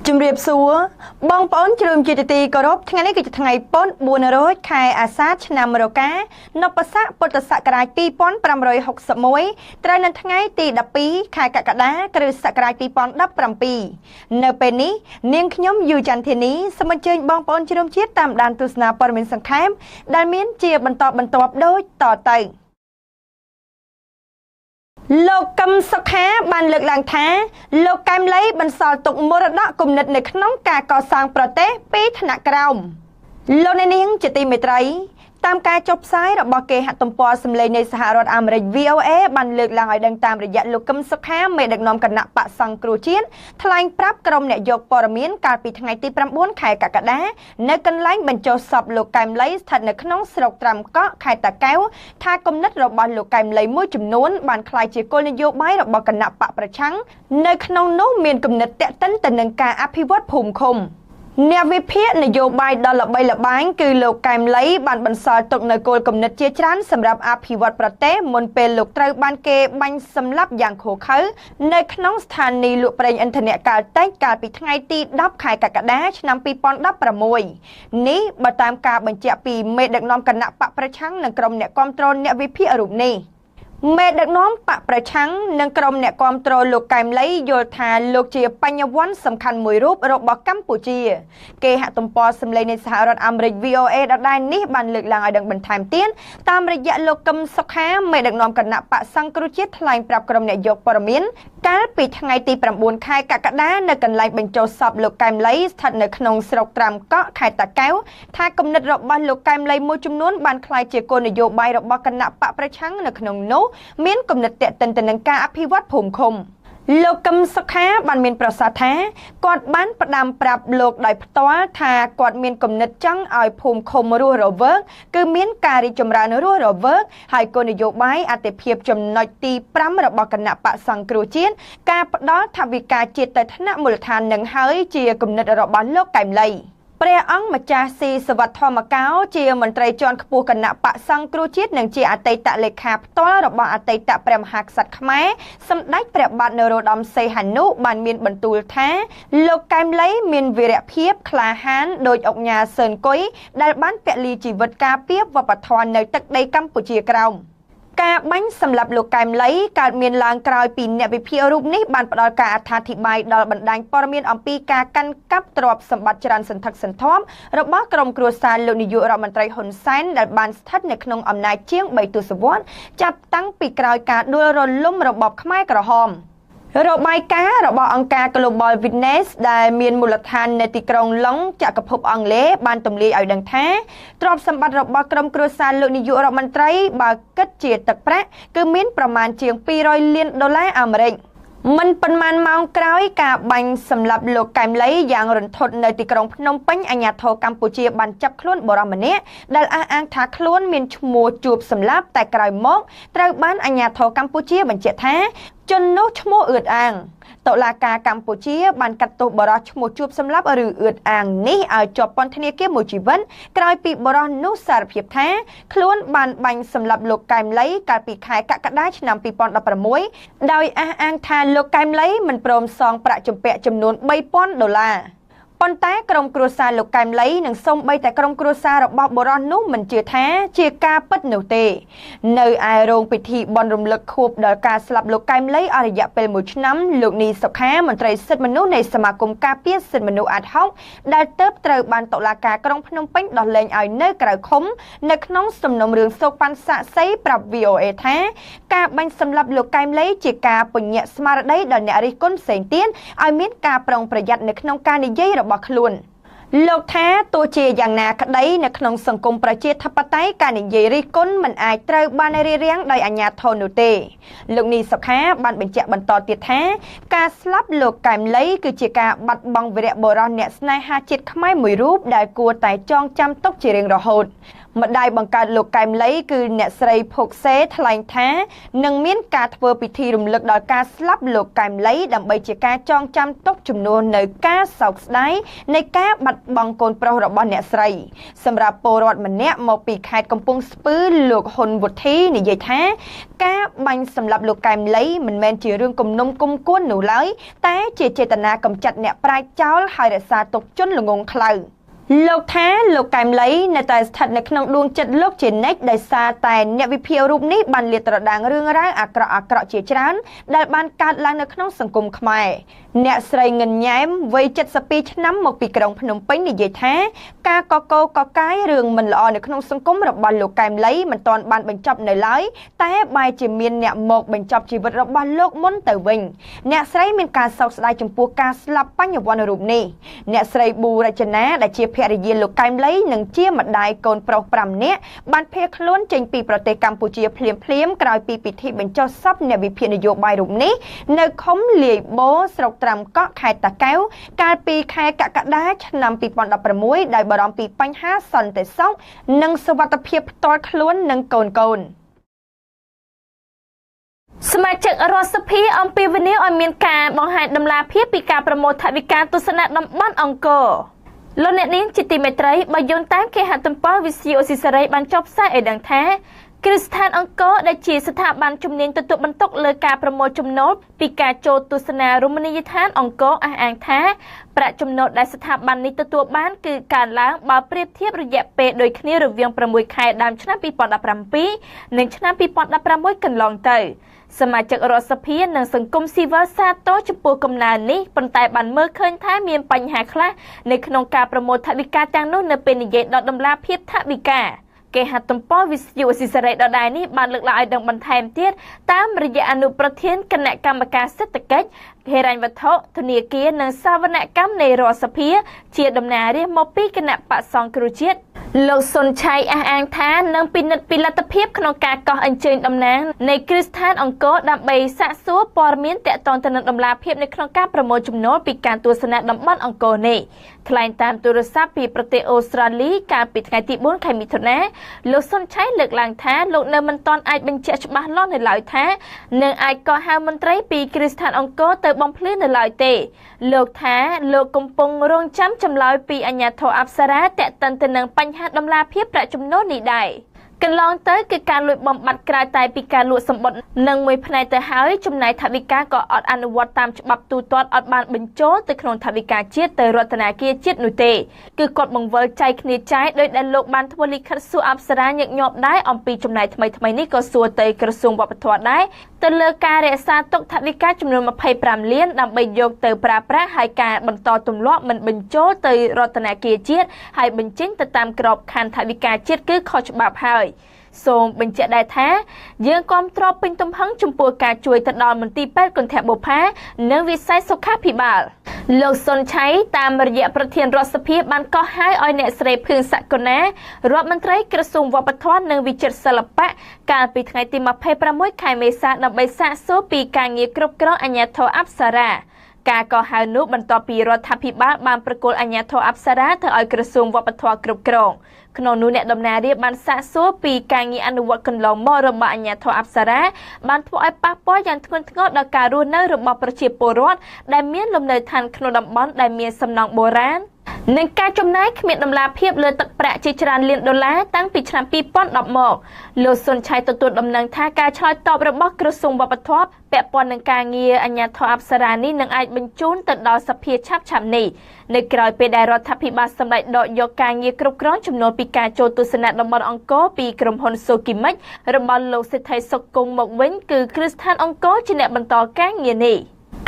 ជំរាបសួរបងប្អូនជ្រើមជាទីគោរពថ្ងៃនេះគឺជាថ្ងៃពុធ400ខែអាសាឍឆ្នាំរកានៅបស័កពុទ្ធសករាជ2561ត្រូវនៅថ្ងៃទី12ខែកក្កដាគ្រិស្តសករាជ2017នៅពេលនេះនាងខ្ញុំយូចន្ទធានីសូមអញ្ជើញបងប្អូនជ្រើមជាតិតាមដានទស្សនាព័ត៌មានសង្ខេបដែលមានជាបន្តបន្ទាប់ដូចតទៅលោកកឹមសុខាបានលើកឡើងថាលោកកែមលីបន្សល់ទុកមរតកគំនិតនៅក្នុងការកសាងប្រទេសពីថ្នាក់ក្រោមលោកអ្នកនាងជាទីមេត្រីតាមការចុះផ្សាយរបស់គេហទំព័រសម្លេងនៃសហរដ្ឋអាមេរិក VOA បានលើកឡើងឲ្យដឹងតាមរយៈលោកកឹមសុខាមេដឹកនាំគណៈបក្សសង្គ្រោះជាតិថ្លែងប្រាប់ក្រុមអ្នកយកព័ត៌មានកាលពីថ្ងៃទី9ខែកក្កដានៅកន្លែងបញ្ចុះសពលោកកែមលីស្ថិតនៅក្នុងស្រុកត្រាំកក់ខេត្តតាកែវថាគំនិតរបស់លោកកែមលីមួយចំនួនបានក្លាយជាគោលនយោបាយរបស់គណៈបកប្រឆាំងនៅក្នុងនោះមានគំនិតតាក់ទិនទៅនឹងការអភិវឌ្ឍភូមិឃុំអ្នកវិភាគនយោបាយដ៏ល្បីល្បាញគឺលោកកែមលីបានបន្សល់ទុកនៅគោលគំនិតជាច្រើនសម្រាប់អភិវឌ្ឍប្រទេសមុនពេលលោកត្រូវបានគេបាញ់សម្លាប់យ៉ាងឃោរឃៅនៅក្នុងស្ថានីយ៍លក់ប្រេងឥន្ធនៈកាល់តិចកាលពីថ្ងៃទី10ខែកក្កដាឆ្នាំ2016នេះបើតាមការបញ្ជាក់ពីមេដឹកនាំគណៈបកប្រឆាំងនិងក្រុមអ្នកគាំទ្រអ្នកវិភាគរូបនេះមេដឹកនាំបកប្រឆាំងនិងក្រុមអ្នកគាំទ្រលោកកែមលីយល់ថាលោកជាបញ្ញវន្តសំខាន់មួយរូបរបស់កម្ពុជាគេហទំព័រសម្លេងនៃសហរដ្ឋអាមេរិក VOA ដដែលនេះបានលើកឡើងឲ្យដឹងបន្ថែមទៀតតាមរយៈលោកកឹមសុខាមេដឹកនាំគណៈបក្សសង្គ្រោះជាតិថ្លែងប្រាប់ក្រុមអ្នកយកព័ត៌មានកាលពីថ្ងៃទី9ខែកក្កដានៅកន្លែងបញ្ចុះសពលោកកែមលីស្ថិតនៅក្នុងស្រុកត្រាំកក់ខេត្តតាកែវថាគំនិតរបស់លោកកែមលីមួយចំនួនបានក្លាយជាគោលនយោបាយរបស់គណៈបកប្រឆាំងនៅក្នុងនោះមានគំនិតតាក់ទិនទៅនឹងការអភិវឌ្ឍភូមិឃុំលោកកឹមសុខាបានមានប្រសាសន៍ថាគាត់បានផ្ដាំប្រាប់លោកដោយផ្ទាល់ថាគាត់មានគំនិតចង់ឲ្យភូមិឃុំរស់រវើកគឺមានការរីកចម្រើនរស់រវើកហើយគោលនយោបាយអតិភិបចំណុចទី5របស់គណៈបក្សសង្គ្រោះជាតិការផ្ដល់ថវិកាជាតិទៅថ្នាក់មូលដ្ឋាននឹងហើយជាគំនិតរបស់លោកកែមលីព្រះអង្គម្ចាស់ស៊ីសវត្ថធម្មកោជាមន្ត្រីជាន់ខ្ពស់គណៈបក្សសង្គ្រោះជាតិនិងជាអតីតលេខាផ្ទាល់របស់អតីតព្រះមហាក្សត្រខ្មែរសម្ដេចព្រះបាទនរោត្តមសីហនុបានមានបន្ទូលថាលោកកែមលីមានវីរភាពក្លាហានដោយអង្គញាសឿនគុយដែលបានពលីជីវិតការពារវប្បធម៌នៅទឹកដីកម្ពុជាក្រោមការបាញ់សម្លាប់លោកកែមលីកើតមានឡើងក្រោយពីអ្នកវិភាគរូបនេះបានផ្ដល់ការអត្ថាធិប្បាយដល់បណ្ដាញព័ត៌មានអំពីការកាន់កាប់ទ្រព្យសម្បត្តិច្រើនសន្ធឹកសន្ធាប់របស់ក្រុមគ្រួសារលោកនាយករដ្ឋមន្ត្រីហ៊ុនសែនដែលបានស្ថិតនៅក្នុងអំណាចជាង3ទសវត្សរ៍ចាប់តាំងពីក្រោយការដួលរលំរបបខ្មែរក្រហមរបាយការណ៍របស់អង្គការ Global Witness ដែលមានមូលដ្ឋាននៅទីក្រុងឡុងចក្រភពអង់គ្លេសបានទម្លាយឲ្យដឹងថាទ្រព្យសម្បត្តិរបស់ក្រុមគ្រួសារលោកនាយករដ្ឋមន្ត្រីបើគិតជាទឹកប្រាក់គឺមានប្រមាណជាង$200លានអាមេរិកមិនប៉ុន្មានម៉ោងក្រោយការបាញ់សម្លាប់លោកកែមលីយ៉ាងរន្ធត់នៅទីក្រុងភ្នំពេញអាជ្ញាធរកម្ពុជាបានចាប់ខ្លួនបុរសម្នាក់ដែលអះអាងថាខ្លួនមានឈ្មោះជួបសម្លាប់តែក្រោយមកត្រូវបានអាជ្ញាធរកម្ពុជាបញ្ជាក់ថាជននោះឈ្មោះអឿតអាងតុលាការកម្ពុជាបានកាត់ទោសបរិសុទ្ធឈ្មោះជួបសម្លាប់ឬអឿតអាងនេះឲ្យជាប់ពន្ធនាគារមួយជីវិតក្រោយពីបរិសុទ្ធនោះសារភាពថាខ្លួនបានបាញ់សម្លាប់លោកកែមលីកាលពីខែកក្កដាឆ្នាំ2016ដោយអះអាងថាលោកកែមលីមិនព្រមសងប្រាក់ជំពាក់ចំនួន$3,000ប៉ុន្តែក្រុមគ្រួសារលោកកែមលីនិងសូម្បីតែក្រុមគ្រួសាររបស់បុរសនោះមិនជឿថាជាការពិតនោះទេនៅឯរោងពិធីបន់រំលឹកខួបដល់ការស្លាប់លោកកែមលីអស់រយៈពេល1ឆ្នាំលោកនីសុខាមន្ត្រីសិទ្ធិមនុស្សនៃសមាគមការពារសិទ្ធិមនុស្សអាត់ហុកដែលទើបត្រូវបានតុលាការក្រុងភ្នំពេញដោះលែងឲ្យនៅក្រៅឃុំនៅក្នុងសំណុំរឿងសោកប៉ាន់សាក់សីប្រាប់ VOA ថាការបាញ់សម្លាប់លោកកែមលីជាការពញាក់ស្មារតីដល់អ្នករិះគន់ផ្សេងទៀតឲ្យមានការប្រុងប្រយ័ត្ននៅក្នុងការនិយាយរបស់ខ្លួនលោកថាទោះជាយ៉ាងណាក្តីនៅក្នុងសង្គមប្រជាធិបតេយ្យការនិយាយរិះគន់មិនអាចត្រូវបានរារាំងដោយអាជ្ញាធរនោះទេលោកនីសុខាបានបញ្ជាក់បន្តទៀតថាការស្លាប់លោកកែមលីគឺជាការបាត់បង់វីរបុរសអ្នកស្នេហាជាតិខ្មែរមួយរូបដែលគួរតែចងចាំទុកជារៀងរហូត ម្ដាយបង្កើតលោកកែមលីគឺអ្នកស្រីភុកសេថ្លែងថានឹងមានការធ្វើពិធីរំលឹកដល់ការស្លាប់លោកកែមលីដើម្បីជាការចងចាំទុកជំនួសនៅការសោកស្ដាយនៃការបាត់បង់កូនប្រុសរបស់អ្នកស្រីសម្រាប់ពលរដ្ឋម្នាក់មកពីខេត្តកំពង់ស្ពឺលោកហ៊ុនវុធីនិយាយថាការបាញ់សម្លាប់លោកកែមលីមិនមែនជារឿងគំនុំគុំគួននោះឡើយតែជាចេតនាកំចាត់អ្នកប្រាជ្ញចោលហើយរក្សាទុកជនល្ងង់ខ្លៅលោកថាលោកកែមលីនៅតែស្ថិតនៅក្នុងដួងចិត្តលោកជានិច្ចដោយសារតែអ្នកវិភាគរូបនេះបានលាតត្រដាងរឿងរ៉ាវអាក្រក់ជាច្រើនដែលបានកើតឡើងនៅក្នុងសង្គមខ្មែរអ្នកស្រីងិនញ៉ែមវ័យ72ឆ្នាំមកពីក្រុងភ្នំពេញនិយាយថាការកកកកាយរឿងមិនល្អនៅក្នុងសង្គមរបស់លោកកែមលីមិនទាន់បានបញ្ចប់នៅឡើយតែបែរជាមានអ្នកមកបញ្ចប់ជីវិតរបស់លោកមុនទៅវិញអ្នកស្រីមានការសោកស្ដាយចំពោះការស្លាប់បញ្ញវន្តរូបនេះអ្នកស្រីប៊ូរចនាដែលជាភរិយាលោកកែមលីនិងជាម្ដាយកូនប្រុស5នាក់បានភៀសខ្លួនចេញពីប្រទេសកម្ពុជាភ្លាមក្រោយពីពិធីបញ្ចុះសពអ្នកវិភាគនយោបាយរូបនេះនៅឃុំលាយបូស្រុកត្រាំកក់ខេត្តតាកែវកាលពីខែកក្កដាឆ្នាំ2016ដោយបារម្ភពីបញ្ហាសន្តិសុខនិងសុវត្ថិភាពផ្ទាល់ខ្លួននិងកូនសមាជិករដ្ឋសភាអំពាវនាវឲ្យមានការបង្ហាញដំណាភៀបពីការប្រមូលថវិកាទស្សនៈតំបន់អង្គរលោកអ្នកនាងជាទីមេត្រីបើយោងតាមគេហទំព័រវិទ្យុអស៊ីសេរីបានចុះផ្សាយឲ្យដឹងថាគ្រឹះស្ថានអង្គរដែលជាស្ថាប័នជំនាញទទួលបន្ទុកលើការប្រមូលចំណូលពីការចូលទស្សនារមណីយដ្ឋានអង្គរអះអាងថាប្រាក់ចំណូលដែលស្ថាប័ននេះទទួលបានគឺកើនឡើងបើប្រៀបធៀបរយៈពេលដូចគ្នារវាង6ខែដើមឆ្នាំ2017និងឆ្នាំ2016កន្លងទៅសមាជិករដ្ឋសភានិងសង្គមស៊ីវិលសាទរចំពោះកំណើននេះប៉ុន្តែបានមើលឃើញថាមានបញ្ហាខ្លះនៅក្នុងការប្រមូលថវិកាទាំងនោះនៅពេលនិយាយដល់ដំណាភៀបថវិកាគេហទំព័រវិទ្យុអស៊ីសេរីដដែលនេះបានលើកឡើងឲ្យដឹងបន្ថែមទៀតតាមរយៈអនុប្រធានគណៈកម្មការសេដ្ឋកិច្ចហិរញ្ញវត្ថុធនាគារនិងសាវនកម្មនៃរដ្ឋសភាជាដំណើររាជមកពីគណៈបក្សសង្គ្រោះជាតិលោកសុនឆៃអះអាងថានឹងពិនិត្យពីលទ្ធភាពក្នុងការកោះអញ្ជើញតំណាងនៃគ្រឹះស្ថានអង្គរដើម្បីសាកសួរព័ត៌មានទាក់ទងទៅនឹងដំណាភៀបនៅក្នុងការប្រមូលចំណូលពីការទស្សនាតំបន់អង្គរនេះថ្លែងតាមទូរស័ព្ទពីប្រទេសអូស្ត្រាលីកាលពីថ្ងៃទី4ខែមិថុនាលោកសុនឆៃលើកឡើងថាលោកនៅមិនទាន់អាចបញ្ជាក់ច្បាស់លាស់នៅឡើយថានឹងអាចកោះហៅមន្ត្រីពីគ្រឹះស្ថានអង្គរទៅបំភ្លឺនៅឡើយទេលោកថាលោកកំពុងរងចាំចម្លើយពីអាជ្ញាធរអប្សរាទាក់ទិនទៅនឹងបញ្ហាដំណាភៀបប្រាក់ចំណូលនេះដែរកន្លងទៅគឺការលួចបំបាត់ក្រៅតែពីការលួចសម្បត្តិនឹងមួយផ្នែកទៅហើយចំណាយថវិកាក៏អត់អនុវត្តតាមច្បាប់ទូទាត់អត់បានបញ្ចូលទៅក្នុងថវិកាជាតិទៅរដ្ឋាភិបាលជាតិនោះទេគឺគាត់បង្វិលចែកគ្នាចាយដោយដែលលោកបានធ្វើលិខិតសួរអប្សរាញឹកញាប់ដែរអំពីចំណាយថ្មីនេះក៏សួរទៅក្រសួងវប្បធម៌ដែរទៅលើការរក្សាទុកថវិកាចំនួន25លានដើម្បីយកទៅប្រើប្រាស់ហើយការបន្តទម្លាប់មិនបញ្ចូលទៅរដ្ឋាភិបាលជាតិហើយបញ្ចេញទៅតាមក្របខ័ណ្ឌថវិកាជាតិគឺខុសច្បាប់ហើយសូមបញ្ជាក់ដែរថាយើងគាំទ្រពេញទំហឹងចំពោះការជួយទៅដល់មន្ទីរពេទ្យគន្ធបុប្ផានិងវិស័យសុខាភិបាលលោកសុនឆៃតាមរយៈប្រធានរដ្ឋសភាបានកោះហៅឲ្យអ្នកស្រីភឿងសក្កណារដ្ឋមន្ត្រីក្រសួងវប្បធម៌និងវិចិត្រសិល្បៈកាលពីថ្ងៃទី26ខែមេសាដើម្បីសាកសួរពីការងារគ្រប់គ្រងអាជ្ញាធរអប្សរាការកោះហៅនោះបន្ទាប់ពីរដ្ឋាភិបាលបានប្រគល់អាជ្ញាធរអប្សរាទៅឲ្យក្រសួងវប្បធម៌គ្រប់គ្រងក្នុងនោះអ្នកដំណើររាជបានសាកសួរពីការងារអនុវត្តកន្លងមករបស់អាជ្ញាធរអប្សរាបានធ្វើឲ្យប៉ះពាល់យ៉ាងធ្ងន់ធ្ងរដល់ការរស់នៅរបស់ប្រជាពលរដ្ឋដែលមានលំនៅឋានក្នុងតំបន់ដែលមានសំណង់បុរាណនិងការចំណាយគ្មានដំណាភៀបលើទឹកប្រាក់ជាច្រើនលានដុល្លារតាំងពីឆ្នាំ2010មកលោកសុនឆៃទទួលដំណឹងថាការឆ្លើយតបរបស់ក្រសួងវប្បធម៌ពាក់ព័ន្ធនឹងការងារអាជ្ញាធរអប្សរានេះនឹងអាចបញ្ជូនទៅដល់សភាឆាប់នេះនៅក្រៅពេលដែលរដ្ឋាភិបាលសម្រេចដកយកការងារគ្រប់គ្រងចំនួនពីការចូលទស្សនៈតំបន់អង្គរពីក្រុមហ៊ុនសូគីមិចរបស់លោកសេដ្ឋីសុគង្គមកវិញគឺគ្រឹះស្ថានអង្គរជាអ្នកបន្តការងារនេះ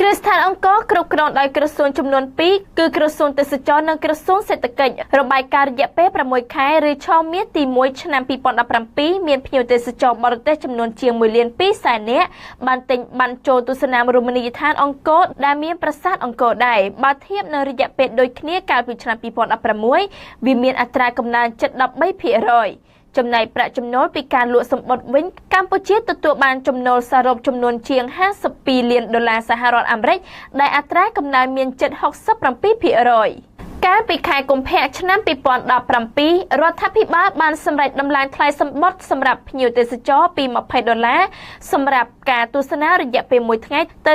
គ្រឹះស្ថានអង្គរគ្រប់គ្រងដោយក្រសួងចំនួន2គឺក្រសួងទេសចរនិងក្រសួងសេដ្ឋកិច្ចរបាយការណ៍រយៈពេល6ខែឬឆមាសទី1ឆ្នាំ2017មានភ្ញៀវទេសចរបរទេសចំនួនជាង1.2 លាននាក់បានទិញបានចូលទស្សនារមណីយដ្ឋានអង្គរដែលមានប្រាសាទអង្គរដែរបើធៀបនឹងរយៈពេលដូចគ្នាកាលពីឆ្នាំ2016វាមានអត្រាកំណើនជិត 13%ចំណែកប្រាក់ចំណូលពីការលក់សម្បត្តិវិញកម្ពុជាទទួលបានចំណូលសរុបចំនួនជាង52 លានដុល្លារសហរដ្ឋអាមេរិកដែលអត្រាកំណើនមានជិត 67%ក កាលពីខែកុម្ភៈឆ្នាំ2017រដ្ឋាភិបាលបានសម្រេចដំឡើងថ្លៃសម្បត្តិសម្រាប់ភ្ញៀវទេសចរពី$20សម្រាប់ការទស្សនារយៈពេល1ថ្ងៃទៅ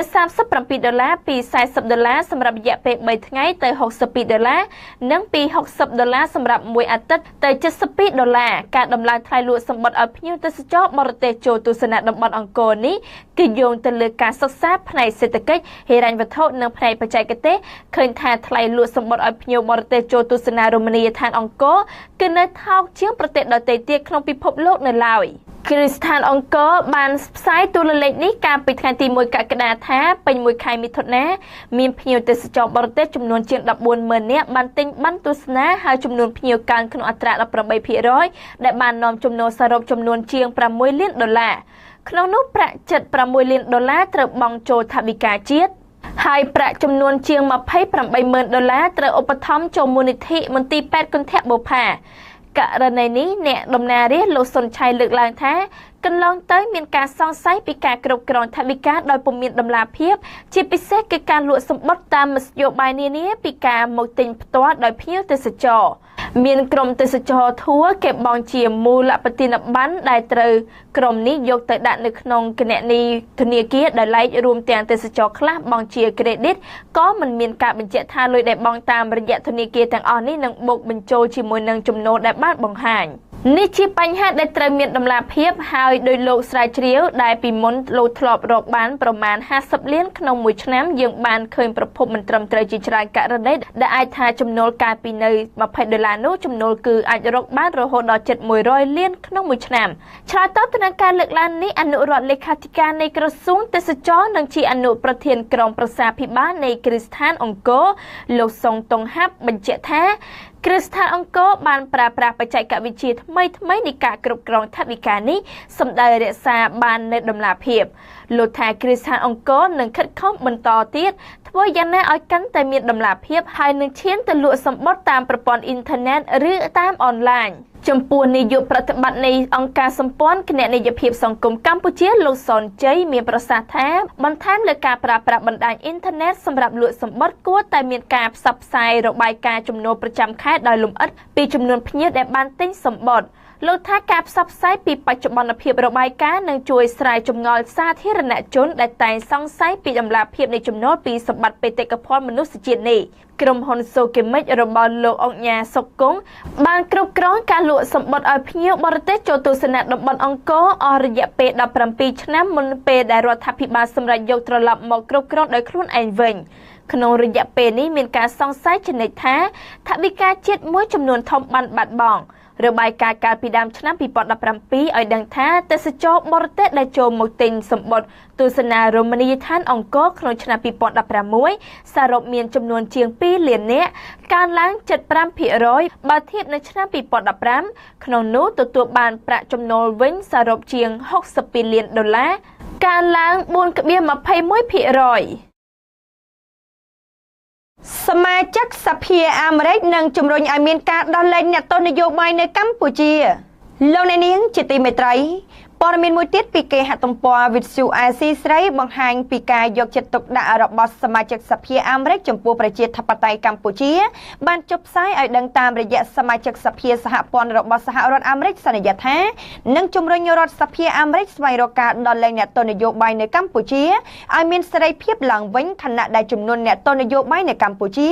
$37ពី$40សម្រាប់រយៈពេល3ថ្ងៃទៅ$62និងពី$60សម្រាប់1អាទិត្យទៅ$72ការដំឡើងថ្លៃលក់សម្បត្តិឲ្យភ្ញៀវទេសចរបរទេសចូលទស្សនាតំបន់អង្គរនេះគឺយោងទៅលើការសិក្សាផ្នែកសេដ្ឋកិច្ចហិរញ្ញវត្ថុនិងផ្នែកបច្ចេកទេសឃើញថាថ្លៃលក់សម្បត្តិឲ្យភ្ញៀវបរទេសចូលទស្សនារមណីយដ្ឋានអង្គរគឺនៅថោកជាងប្រទេសដទៃទៀតក្នុងពិភពលោកនៅឡើយគ្រឹះស្ថានអង្គរបានផ្សាយទូរលេខនេះកាលពីថ្ងៃទី1កក្កដាថាពេញមួយខែមិថុនាមានភ្ញៀវទេសចរបរទេសចំនួនជាង140000នាក់បានទិញប័ណ្ណទស្សនាហើយចំនួនភ្ញៀវកើនក្នុងអត្រា 18% ដែលបាននាំចំណូលសរុបចំនួនជាង$6 លានក្នុងនោះប្រាក់ជិត$6 លានត្រូវបង់ចូលថវិកាជាតិហើយប្រាក់ចំនួនជាង$280,000ត្រូវឧបត្ថម្ភចូលមូលនិធិមន្ទីរពេទ្យគន្ធបុប្ផាករណីនេះអ្នកដំណើររាជលោកសុនឆៃលើកឡើងថាកន្លងទៅមានការសង្ស័យពីការគ្រប់គ្រងថវិកាដោយពុំមានតម្លាភាពជាពិសេសគឺការលក់សម្បត្តិតាមមធ្យោបាយនានាពីការមកទិញផ្ទាល់ដោយភ្ញៀវទេសចរមានក្រុមទេសចរធัวគេបង់ជាមូលបទានប័ណ្ណដែលត្រូវក្រុមនេះយកទៅដាក់នៅក្នុងគណនីធនាគារដោយឡែករួមទាំងទេសចរខ្លះបង់ជា credit ក៏មិនមានការបញ្ជាក់ថាលុយដែលបង់តាមរយៈធនាគារទាំងអស់នេះនឹងបូកបញ្ចូលជាមួយនឹងចំណូលដែលបានបង្ហាញនេះជាបញ្ហាដែលត្រូវមានតម្លាភាពហើយដោយលោកស្រាវជ្រាវដែលពីមុនលោកធ្លាប់រកបានប្រមាណ50លានក្នុងមួយឆ្នាំយើងបានឃើញប្រភពមិនត្រឹមត្រូវជាច្រើនករណីដែលអាចថាចំណូលកាលពីនៅ$20នោះចំណូលគឺអាចរកបានរហូតដល់ជិត100លានក្នុងមួយឆ្នាំឆ្លើយតបទៅនឹងការលើកឡើងនេះអនុរដ្ឋលេខាធិការនៃក្រសួងទេសចរនិងជាអនុប្រធានក្រុមប្រឹក្សាភិបាលនៃគ្រឹះស្ថានអង្គរលោកសុងតុងហាប់បញ្ជាក់ថាគ្រឹះស្ថានអង្គរបានប្រើប្រាស់បច្ចេកវិទ្យាថ្មីនៃការគ្រប់គ្រងថវិកានេះសម្ដៅរក្សាបាននូវតម្លាភាពលោកថាគ្រឹះស្ថានអង្គរនឹងខិតខំបន្តទៀតធ្វើយ៉ាងណាឲ្យកាន់តែមានតម្លាភាពហើយនឹងឈានទៅលក់សម្បត្តិតាមប្រព័ន្ធអ៊ីនធឺណិតឬតាមអនឡាញចំពោះនាយកប្រតិបត្តិនៃអង្គការសម្ព័ន្ធគណនេយ្យភាពសង្គមកម្ពុជាលោកសនជ័យមានប្រសាសន៍ថាបន្ថែមលើការប្រើប្រាស់បណ្ដាញអ៊ីនធឺណិតសម្រាប់លក់សម្បត្តិគួរតែមានការផ្សព្វផ្សាយរបាយការណ៍ចំណូលប្រចាំខែដោយលម្អិតពីចំនួនភ្ញៀវដែលបានទិញសម្បត្តិលោកថាការផ្សព្វផ្សាយពីបច្ចុប្បន្នភាពរបាយការណ៍នឹងជួយស្រាយចម្ងល់សាធារណជនដែលតែងសង្ស័យពីតម្លាភាពនៃចំណូលពីសម្បត្តិបេតិកភណ្ឌមនុស្សជាតិនេះក្រុមហ៊ុនសូគីមិចរបស់លោកអង្គញាសុកគង់បានគ្រប់គ្រងការលក់សម្បត្តិឲ្យភ្ញៀវបរទេសចូលទស្សនាតំបន់អង្គរអស់រយៈពេល17ឆ្នាំមុនពេលដែលរដ្ឋាភិបាលសម្រេចយកត្រឡប់មកគ្រប់គ្រងដោយខ្លួនឯងវិញក្នុងរយៈពេលនេះមានការសង្ស័យជានិច្ចថាថវិកាជាតិមួយចំនួនធំបានបាត់បង់របាយការណ៍កាលពីដើមឆ្នាំ2017ឲ្យដឹងថាទេសចរបរទេសដែលចូលមកទិញសម្បត្តិទស្សនារមណីយដ្ឋានអង្គរក្នុងឆ្នាំ2016សរុបមានចំនួនជាង2លាននាក់កើនឡើង75%បើធៀបនឹងឆ្នាំ2015ក្នុងនោះទទួលបានប្រាក់ចំណូលវិញសរុបជាង$62 លានកើនឡើង 4.21%សមាជិកសភាអាមេរិកនឹងជំរុញឲ្យមានការដោះលែងអ្នកទោសនយោបាយនៅកម្ពុជាលោកអ្នកនាងជាទីមេត្រីព័ត៌មានមួយទៀតពីគេហទំព័រវិទ្យុអាស៊ីស្រីបង្ហាញពីការយកចិត្តទុកដាក់របស់សមាជិកសភាអាមេរិកចំពោះប្រជាធិបតេយ្យកម្ពុជាបានចុះផ្សាយឲ្យដឹងតាមរយៈសមាជិកសភាសហព័ន្ធរបស់សហរដ្ឋអាមេរិកសន្យាថានឹងជំរុញរដ្ឋសភាអាមេរិកស្វែងរកការដោះលែងអ្នកទោសនយោបាយនៅកម្ពុជាឲ្យមានសេរីភាពឡើងវិញខណៈដែលចំនួនអ្នកទោសនយោបាយនៅកម្ពុជា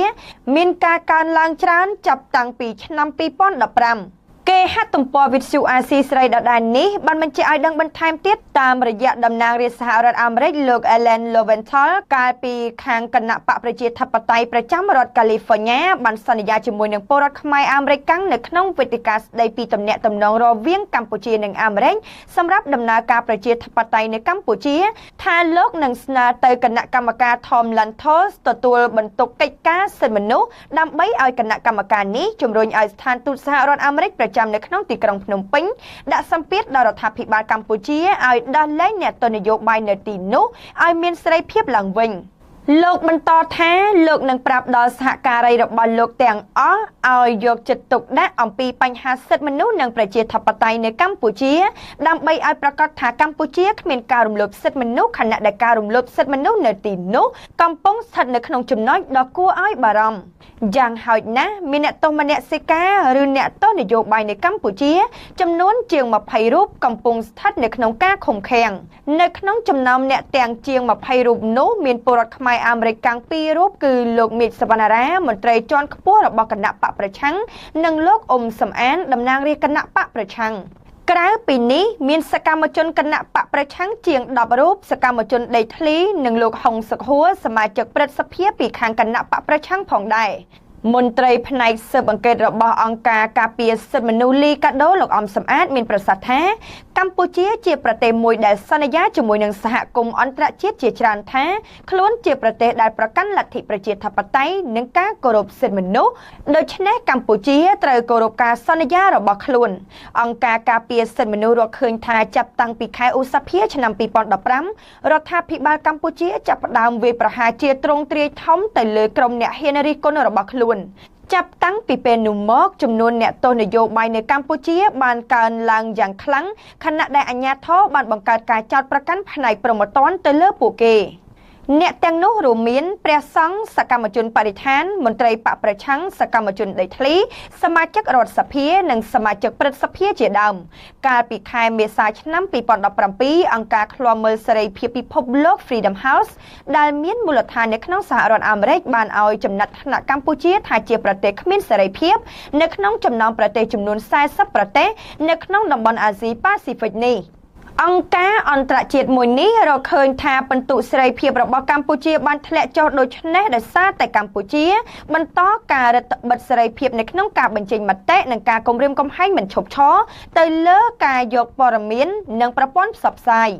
មានការកើនឡើងច្រើនចាប់តាំងពីឆ្នាំ2015គេហទំព័រវិទ្យុអាស៊ីស្រីដដែលនេះបានបញ្ជាក់ឲ្យដឹងបន្ថែមទៀតតាមរយៈតំណាងរាជសហរដ្ឋអាមេរិកលោក Ellen Lowenthal កាលពីខាងគណៈបកប្រជាធិបតេយ្យប្រចាំរដ្ឋកាលីហ្វ័រញ៉ាបានសន្យាជាមួយនឹងពលរដ្ឋខ្មែរអាមេរិកកាំងនៅក្នុងវេទិកាស្ដីពីទំនាក់ទំនងរវាងកម្ពុជានិងអាមេរិកសម្រាប់ដំណើរការប្រជាធិបតេយ្យនៅកម្ពុជាថាលោកនឹងស្នើទៅគណៈកម្មការ Tom Lantos ទទួលបន្ទុកកិច្ចការសិទ្ធិមនុស្សដើម្បីឲ្យគណៈកម្មការនេះជំរុញឲ្យស្ថានទូតសហរដ្ឋអាមេរិកប្រចាំនៅក្នុងទីក្រុងភ្នំពេញដាក់សម្ពាធដល់រដ្ឋាភិបាលកម្ពុជាឲ្យដោះលែងអ្នកទោសនយោបាយនៅទីនោះឲ្យមានសេរីភាពឡើងវិញ លោកបន្តថាលោកនឹងប្រាប់ដល់សហការីរបស់លោកទាំងអស់ឲ្យយកចិត្តទុកដាក់អំពីបញ្ហាសិទ្ធិមនុស្សនិងប្រជាធិបតេយ្យនៅកម្ពុជាដើម្បីឲ្យប្រកាសថាកម្ពុជាគ្មានការរំលោភសិទ្ធិមនុស្សខណៈដែលការរំលោភសិទ្ធិមនុស្សនៅទីនោះកំពុងស្ថិតនៅក្នុងចំណុចដ៏គួរឲ្យបារម្ភយ៉ាងហោចណាស់មានអ្នកទោសមនសិការឬអ្នកទោសនយោបាយនៅកម្ពុជាចំនួនជាង20រូបកំពុងស្ថិតនៅក្នុងការឃុំឃាំងនៅក្នុងចំណោមអ្នកទាំងជាង20រូបនោះមានពលរដ្ឋខ្មែរអាមេរិកកាំង2រូបគឺលោកមេឃសវណ្ណារាមន្ត្រីជាន់ខ្ពស់របស់គណៈបកប្រឆាំងនិងលោកអ៊ុំសំអានតំណាងរាស្ត្រគណៈបកប្រឆាំងក្រៅពីនេះមានសកម្មជនគណៈបកប្រឆាំងជាង10រូបសកម្មជនដេកធ្លីនិងលោកហុងសុខហួរសមាជិកព្រឹទ្ធសភាពីខាងគណៈបកប្រឆាំងផងដែរមន្ត្រីផ្នែកស៊ើបអង្កេតរបស់អង្គការការពារសិទ្ធិមនុស្សលីកាដូលោកអំសំអាតមានប្រសាសន៍ថាកម្ពុជាជាប្រទេសមួយដែលសន្យាជាមួយនឹងសហគមន៍អន្តរជាតិជាច្រើនថាខ្លួនជាប្រទេសដែលប្រកាន់លទ្ធិប្រជាធិបតេយ្យនិងការគោរពសិទ្ធិមនុស្សដូច្នេះកម្ពុជាត្រូវគោរពការសន្យារបស់ខ្លួនអង្គការការពារសិទ្ធិមនុស្សរកឃើញថាចាប់តាំងពីខែឧសភាឆ្នាំ2015រដ្ឋាភិបាលកម្ពុជាចាប់ផ្ដើមវាយប្រហារជាទ្រង់ទ្រាយធំទៅលើក្រុមអ្នកហ៊ានរិះគន់របស់ខ្លួនចាប់តាំងពីពេលនោះមកចំនួនអ្នកទោសនយោបាយនៅកម្ពុជាបានកើនឡើងយ៉ាងខ្លាំងខណៈដែលអាជ្ញាធរបានបង្កើតការចោទប្រកាន់ផ្នែកប្រមត្តនទៅលើពួកគេអ្នកទាំងនោះរួមមានព្រះសង្ឃសកម្មជនបរិស្ថានមន្ត្រីបកប្រឆាំងសកម្មជនដីធ្លីសមាជិករដ្ឋសភានិងសមាជិកព្រឹទ្ធសភាជាដើមកាលពីខែមេសាឆ្នាំ2017អង្គការឃ្លាំមើលសេរីភាពពិភពលោក Freedom House ដែលមានមូលដ្ឋាននៅក្នុងសហរដ្ឋអាមេរិកបានឲ្យចំណាត់ថ្នាក់កម្ពុជាថាជាប្រទេសគ្មានសេរីភាពនៅក្នុងចំណោមប្រទេសចំនួន40ប្រទេសនៅក្នុងតំបន់អាស៊ីប៉ាស៊ីហ្វិកនេះអង្គការអន្តរជាតិមួយនេះរកឃើញថាពិន្ទុសេរីភាពរបស់កម្ពុជាបានធ្លាក់ចុះដូច្នេះដោយសារតែកម្ពុជាបន្តការរឹតបន្តឹងសេរីភាពនៅក្នុងការបញ្ចេញមតិនិងការគំរាមកំហែងមិនឈប់ឈរទៅលើការយកព័ត៌មាននិងប្រព័ន្ធផ្សព្វផ្សាយ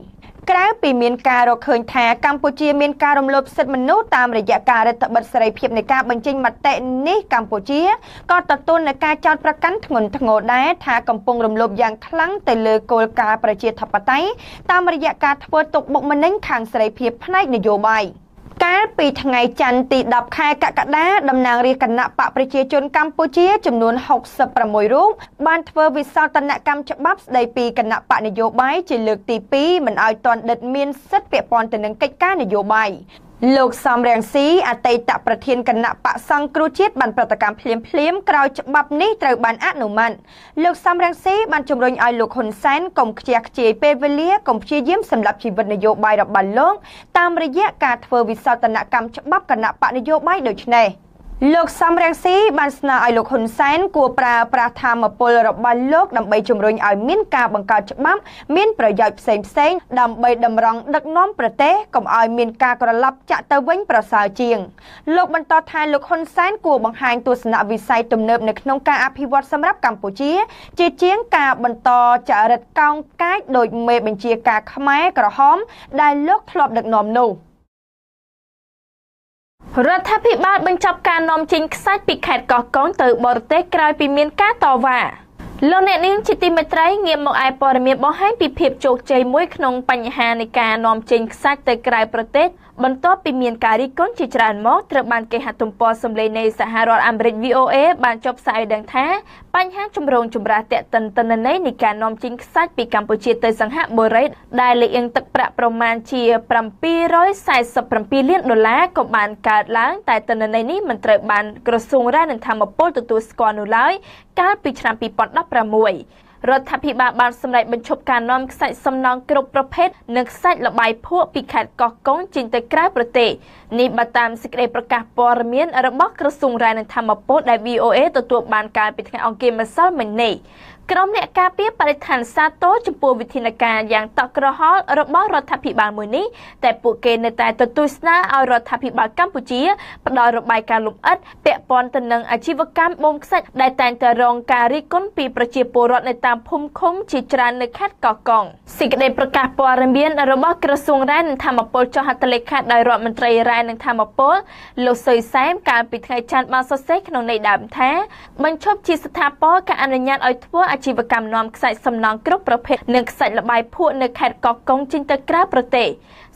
ក្រៅពីមានការរកឃើញថាកម្ពុជាមានការរំលោភសិទ្ធិមនុស្សតាមរយៈការរឹតបន្តឹងសេរីភាពនៃការបញ្ចេញមតិនេះកម្ពុជាក៏ទទួលនឹងការចោទប្រកាន់ធ្ងន់ធ្ងរដែរថាកំពុងរំលោភយ៉ាងខ្លាំងទៅលើគោលការណ៍ប្រជាធិបតេយ្យតាមរយៈការធ្វើទុកបុកម្នេញខាងសេរីភាពផ្នែកនយោបាយកាលពីថ្ងៃច័ន្ទទី10ខែកក្កដាតំណាងរាស្ត្រគណៈបកប្រជាជនកម្ពុជាចំនួន66រូបបានធ្វើវិសោធនកម្មច្បាប់ស្ដីពីគណៈបកនយោបាយជាលើកទី2មិនឲ្យទាន់ដិតមានសិទ្ធិពាក់ព័ន្ធទៅនឹងកិច្ចការនយោបាយលោកសំរងស៊ីអតីតប្រធានគណៈបកសង្គ្រោះជាតិបានប្រតិកម្មភ្លាមក្រោយច្បាប់នេះត្រូវបានអនុម័តលោកសំរងស៊ីបានជំរុញឲ្យលោកហ៊ុនសែនកុំខ្ជះខ្ជាយពេលវេលាកុំព្យាយាមសម្លាប់ជីវិតនយោបាយរបស់លោកតាមរយៈការធ្វើវិសោធនកម្មច្បាប់គណៈបកនយោបាយដូចនេះលោកសំរងស៊ីបានស្នើឲ្យលោកហ៊ុនសែនគួរប្រើប្រាស់ធម៌ពលរបស់លោកដើម្បីជំរុញឲ្យមានការបង្កើតច្បាប់មានប្រយោជន៍ផ្សេងដើម្បីតម្រង់ដឹកនាំប្រទេសកុំឲ្យមានការក្រឡប់ចាក់ទៅវិញប្រសើរជាងលោកបន្តថាលោកហ៊ុនសែនគួរបង្ហាញទស្សនវិស័យទំនើបនៅក្នុងការអភិវឌ្ឍសម្រាប់កម្ពុជាជាជាងការបន្តចរិតកោងកាចដោយមេបញ្ជាការខ្មែរក្រហមដែលលោកធ្លាប់ដឹកនាំនោះរដ្ឋាភិបាលបញ្ចប់ការនាំចេញខ្សាច់ពីខេត្តកោះកុងទៅបរទេសក្រោយពីមានការតវ៉ាលោកអ្នកនាងជាទីមេត្រីងាកមកឯព័ត៌មានបង្ហាញពីភាពជោគជ័យមួយក្នុងបញ្ហានៃការនាំចេញខ្សាច់ទៅក្រៅប្រទេសបន្ទាប់ពីមានការរិះគន់ជាច្រើនមកត្រូវបានគេហទំព័រសម្លេងនៃសហរដ្ឋអាមេរិក VOA បានចុះផ្សាយដឹងថាបញ្ហាចម្រូងចម្រាសទាក់ទិនទិន្នន័យនៃការនាំចេញខ្សាច់ពីកម្ពុជាទៅសិង្ហបុរីដែលលៀងទឹកប្រាក់ប្រមាណជា$747 លានក៏បានកើតឡើងតែទិន្នន័យនេះមិនត្រូវបានក្រសួងរាយនឹងធម្មពលទទួលស្គាល់នោះឡើយកាលពីឆ្នាំ2016រដ្ឋាភិបាលបានសម្រេចបញ្ឈប់ការនាំខ្សាច់សំណង់គ្រប់ប្រភេទនិងខ្សាច់លបាយភក់ពីខេត្តកោះកុងចេញទៅក្រៅប្រទេសនេះបើតាមសេចក្តីប្រកាសព័ត៌មានរបស់ក្រសួងរាយនឹងធម្មពលដែល VOA ទទួលបានកាលពីថ្ងៃអង្គារម្សិលមិញនេះក្រុមអ្នកការពារបរិស្ថានសាទរចំពោះវិធានការយ៉ាងតក់ក្រហល់របស់រដ្ឋាភិបាលមួយនេះតែពួកគេនៅតែទទូចស្នើឲ្យរដ្ឋាភិបាលកម្ពុជាផ្ដល់របាយការណ៍លម្អិតពាក់ព័ន្ធទៅនឹងអាជីវកម្មបូមខ្សាច់ដែលតែងតែរងការរិះគន់ពីប្រជាពលរដ្ឋនៅតាមភូមិឃុំជាច្រើននៅខេត្តកោះកុងសេចក្តីប្រកាសព័ត៌មានរបស់ក្រសួងរាយនឹងធម្មពលចុះហត្ថលេខាដោយរដ្ឋមន្ត្រីរាយនឹងធម្មពលលោកសុយសែមកាលពីថ្ងៃច័ន្ទបានសរសេរក្នុងន័យដើមថាបញ្ឈប់ជាស្ថាពរការអនុញ្ញាតឲ្យធ្វើអាជីវកម្មនាំខ្សាច់សំណង់គ្រប់ប្រភេទនិងខ្សាច់លបាយភក់នៅខេត្តកោះកុងចេញទៅក្រៅប្រទេស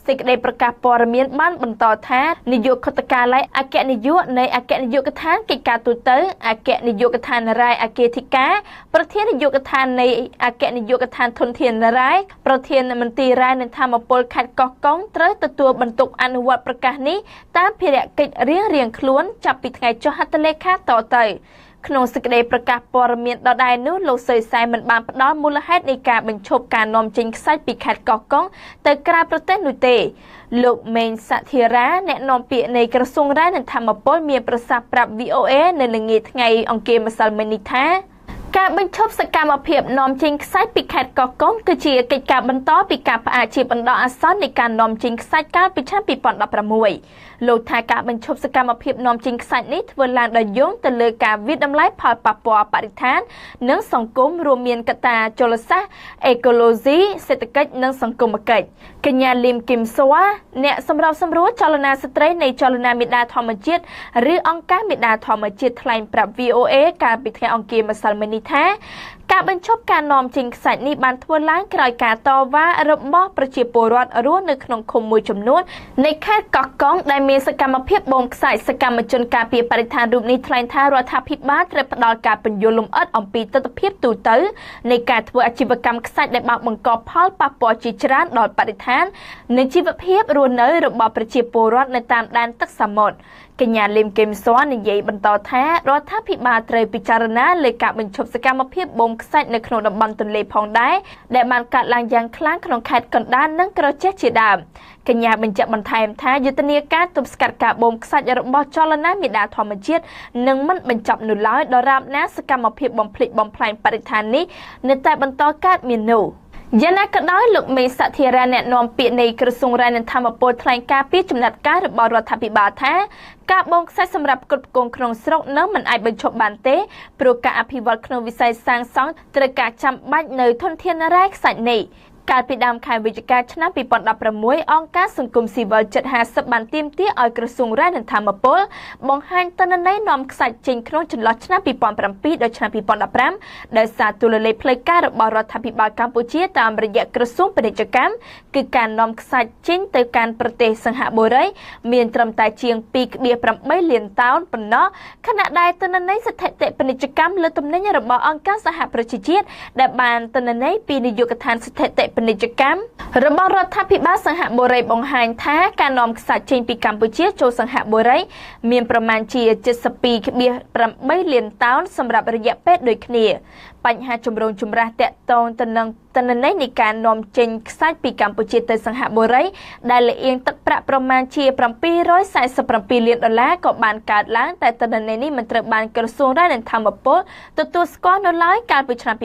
សេចក្តីប្រកាសព័ត៌មានបានបន្តថានាយកខុទ្ទកាល័យអគ្គនាយកនៃអគ្គនាយកដ្ឋានកិច្ចការទូតអគ្គនាយកដ្ឋាននរាយអគ្គធិការប្រធាននាយកដ្ឋាននៃអគ្គនាយកដ្ឋានធនធាននរាយប្រធានមន្ត្រីរាយនឹងធម្មពលខេត្តកោះកុងត្រូវទទួលបន្ទុកអនុវត្តប្រកាសនេះតាមភារកិច្ចរៀងៗខ្លួនចាប់ពីថ្ងៃចុះហត្ថលេខាតទៅក្នុងសេចក្តីប្រកាសព័ត៌មានដដែលនោះលោកសុយសែនមិនបានផ្ដល់មូលហេតុនៃការបញ្ឈប់ការនាំចេញខ្សាច់ពីខេត្តកោះកុងទៅក្រៅប្រទេសនោះទេលោកមេងសធិរាអ្នកនាំពាក្យនៃក្រសួងរាយនឹងធម្មពលមានប្រសាសន៍ប្រាប់ VOA នៅល្ងាចថ្ងៃអង្គារម្សិលមិញនេះថាការបញ្ឈប់សកម្មភាពនាំចេញខ្សាច់ពីខេត្តកោះកុងគឺជាកិច្ចការបន្តពីការផ្អាកជាបណ្ដោះអាសន្ននៃការនាំចេញខ្សាច់កាលពីឆ្នាំ2016លោកថាការបញ្ឈប់សកម្មភាពនាំចេញខ្សាច់នេះធ្វើឡើងដោយយោងទៅលើការវិតម្លៃផលប៉ះពាល់បរិស្ថាននិងសង្គមរួមមានកត្តាជលសាស្ត្រអេកូឡូស៊ីសេដ្ឋកិច្ចនិងសង្គមគិច្ចកញ្ញាលីមគឹមសួរអ្នកសម្របសម្រួលចលនាស្ត្រីនៃចលនាមេដាធម្មជាតិឬអង្គការមេដាធម្មជាតិថ្លែងប្រាប់ VOA កាលពីថ្ងៃអង្គារម្សិលមិញនេះថាការបញ្ឈប់ការនាំចេញខ្សាច់នេះបានធ្វើឡើងក្រោយការតវ៉ារបស់ប្រជាពលរដ្ឋរស់នៅក្នុងឃុំមួយចំនួននៃខេត្តកោះកុងដែលមានសកម្មភាពបូមខ្សាច់សកម្មជនការពារបរិស្ថានរូបនេះថ្លែងថារដ្ឋាភិបាលត្រូវផ្ដល់ការពន្យល់លម្អិតអំពីទស្សនវិជ្ជាទូទៅនៃការធ្វើអាជីវកម្មខ្សាច់ដែលបានបង្កផលប៉ះពាល់ជាច្រើនដល់បរិស្ថាននិងជីវភាពរស់នៅរបស់ប្រជាពលរដ្ឋនៅតាមដែនទឹកសមុទ្រកញ្ញាលឹមគឹមសួរនិយាយបន្តថារដ្ឋាភិបាលត្រូវពិចារណាលើការបញ្ឈប់សកម្មភាពបូមខ្សាច់នៅក្នុងតំបន់ទន្លេផងដែរដែលបានកើតឡើងយ៉ាងខ្លាំងក្នុងខេត្តកណ្ដាលនិងក្រចេះជាដើមកញ្ញាបញ្ជាក់បន្ថែមថាយុទ្ធនាការទប់ស្កាត់ការបូមខ្សាច់របស់ចលនាមេដាធម្មជាតិនឹងមិនបញ្ចប់នោះឡើយដរាបណាសកម្មភាពបំផ្លិចបំផ្លាញបរិស្ថាននេះនៅតែបន្តកើតមាននោះយ៉ាងណាក៏ដោយលោកមេសធិរាអ្នកនាំពាក្យនៃក្រសួងរាយនឹងធម្មពលថ្លែងការពីចំណាត់ការរបស់រដ្ឋាភិបាលថាការបូមខ្សាច់សម្រាប់ផ្គត់ផ្គង់ក្នុងស្រុកនៅមិនអាចបញ្ឈប់បានទេព្រោះការអភិវឌ្ឍក្នុងវិស័យសាងសង់ត្រូវការចាំបាច់នៅធនធានរ៉ែខ្សាច់នេះកាលពីដើមខែវិច្ឆិកាឆ្នាំ2016អង្គការសង្គមស៊ីវិលជិត50បានទាមទារឲ្យក្រសួងរាយនឹងធម្មពលបង្ហាញទិន្នន័យនាំខ្សាច់ចេញក្នុងចន្លោះឆ្នាំ2007ដល់ឆ្នាំ2015ដោយសារទូលលេខផ្លូវការរបស់រដ្ឋាភិបាលកម្ពុជាតាមរយៈក្រសួងពាណិជ្ជកម្មគឺការនាំខ្សាច់ចេញទៅកាន់ប្រទេសសិង្ហបុរីមានត្រឹមតែជាង 2.8 លានតោនប៉ុណ្ណោះខណៈដែលទិន្នន័យស្ថិតិពាណិជ្ជកម្មលើទំនិញរបស់អង្គការសហប្រជាជាតិដែលបានទិន្នន័យពីនាយកដ្ឋានស្ថិតិពាណិជ្ជកម្មរបស់រដ្ឋាភិបាលសិង្ហបុរីបង្ហាញថាការនាំខ្សាច់ចេញពីកម្ពុជាចូលសិង្ហបុរីមានប្រមាណជា 72.8 លានតោនសម្រាប់រយៈពេលដូចគ្នាបញ្ហាចម្រូងចម្រាសតាក់ទងទៅនឹងទិន្នន័យនៃការនាំចេញខ្សាច់ពីកម្ពុជាទៅសិង្ហបុរីដែលលៀងទឹកប្រាក់ប្រមាណជា$747 លានក៏បានកើតឡើងតែទិន្នន័យនេះមិនត្រូវបានក្រសួងរាយនឹងធម្មពលទទួលស្គាល់នៅឡើយកាលពីឆ្នាំ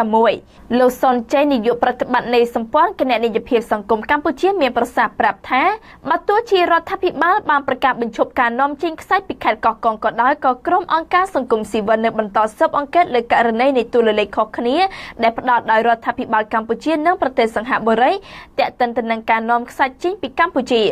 2016លោកសុនចេនាយកប្រតិបត្តិនៃសម្ព័ន្ធគណនេយ្យភាពសង្គមកម្ពុជាមានប្រសាសន៍ប្រាប់ថាបើទោះជារដ្ឋាភិបាលបានប្រកាសបញ្ឈប់ការនាំចេញខ្សាច់ពីខេត្តកោះកុងក៏ដោយក៏ក្រុមអង្គការសង្គមស៊ីវិលនៅបន្តស៊ើបអង្កេតលើករណីនៃទូលលេខខុសគ្នាដែលផ្ដោតដោយរដ្ឋាភិបាលកម្ពុជានិងប្រទេសសិង្ហបុរីទាក់ទិនទៅនឹងការនាំខ្សាច់ចេញពីកម្ពុជា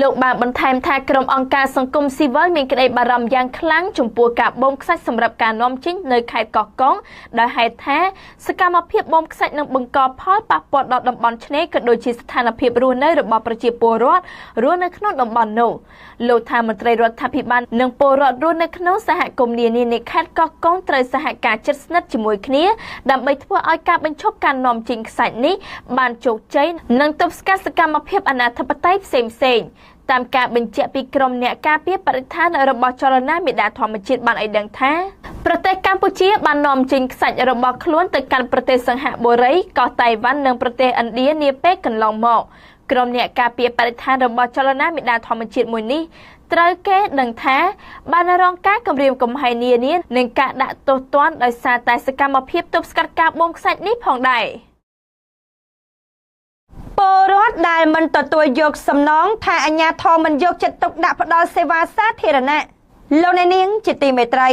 លោកបានបន្ថែមថាក្រុមអង្គការសង្គមស៊ីវិលមានក្តីបារម្ភយ៉ាងខ្លាំងចំពោះការបូមខ្សាច់សម្រាប់ការនាំចេញនៅខេត្តកោះកុងដោយហេតុថាសកម្មភាពបូមខ្សាច់នឹងបង្កផលប៉ះពាល់ដល់តំបន់ឆ្នេរក៏ដូចជាស្ថានភាពរស់នៅរបស់ប្រជាពលរដ្ឋរស់នៅក្នុងតំបន់នោះលោកថាមន្ត្រីរដ្ឋាភិបាលនិងពលរដ្ឋរស់នៅក្នុងសហគមន៍នានានៃខេត្តកោះកុងត្រូវសហការជិតស្និទ្ធជាមួយគ្នាដើម្បីធ្វើឲ្យការបញ្ឈប់ការនាំចេញខ្សាច់នេះបានជោគជ័យនិងទប់ស្កាត់សកម្មភាពអនាធិបតេយ្យផ្សេងៗតាមការបញ្ជាក់ពីក្រុមអ្នកការពារបរិស្ថានរបស់ចលនាមេដាធម្មជាតិបានឲ្យដឹងថាប្រទេសកម្ពុជាបាននាំចេញខ្សាច់របស់ខ្លួនទៅកាន់ប្រទេសសិង្ហបុរីកោះតៃវ៉ាន់និងប្រទេសឥណ្ឌានាពេលកន្លងមកក្រុមអ្នកការពារបរិស្ថានរបស់ចលនាមេដាធម្មជាតិមួយនេះត្រូវគេដឹងថាបានរងការគំរាមកំហែងនានានិងការដាក់ទោសទណ្ឌដោយសារតែសកម្មភាពទប់ស្កាត់ការបូមខ្សាច់នេះផងដែរពលរដ្ឋដែលមិនទទួលយកសំណងថាអាជ្ញាធរមិនយកចិត្តទុកដាក់ផ្ដល់សេវាសាធារណៈលោកអ្នកនាងជាទីមេត្រី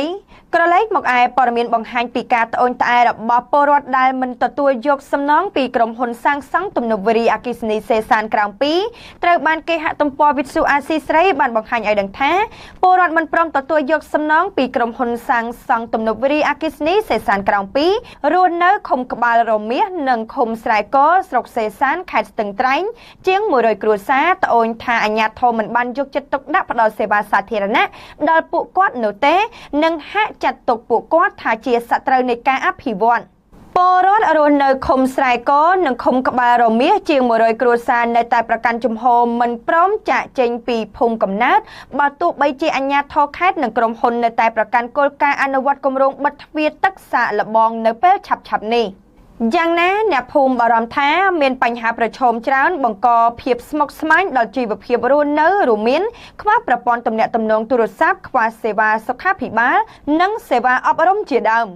ក្រឡេកមកឯព័ត៌មានបង្ហាញពីការត្អូញត្អែររបស់ពលរដ្ឋដែលមិនទទួលយកសំណងពីក្រុមហ៊ុនសាងសង់ទំនប់វារីអគ្គិសនីសេសានក្រោម2ត្រូវបានគេហទំព័រវិទ្យុអាស៊ីស្រីបានបង្ហាញឲ្យដឹងថាពលរដ្ឋមិនព្រមទទួលយកសំណងពីក្រុមហ៊ុនសាងសង់ទំនប់វារីអគ្គិសនីសេសានក្រោម2រស់នៅឃុំក្បាលរមៀសនិងឃុំស្រែកស្រុកសេសានខេត្តស្ទឹងត្រែងជាង100គ្រួសារត្អូញថាអាជ្ញាធរមិនបានយកចិត្តទុកដាក់ផ្ដល់សេវាសាធារណៈដល់ពួកគាត់នោះទេនិងហាក់ចាត់ទុកពួកគាត់ថាជាសត្រូវនៃការអភិវឌ្ឍពលរដ្ឋរស់នៅឃុំស្រែកនិងឃុំក្បាលរមៀសជាង100គ្រួសារនៅតែប្រកាន់ជំហរមិនព្រមចាកចេញពីភូមិកំណើតបើទោះបីជាអាជ្ញាធរខេត្តនិងក្រុមហ៊ុននៅតែប្រកាន់គោលការណ៍អនុវត្តគម្រោងបិទទ្វារទឹកសាកល្បងនៅពេលឆាប់ៗនេះយ៉ាងណាអ្នកភូមិបារម្ភថាមានបញ្ហាប្រឈមច្រើនបង្កភាពស្មុគស្មាញដល់ជីវភាពរស់នៅរួមមានខ្វះប្រព័ន្ធទំនាក់ទំនងទូរស័ព្ទខ្វះសេវាសុខាភិបាលនិងសេវាអប់រំជាដើម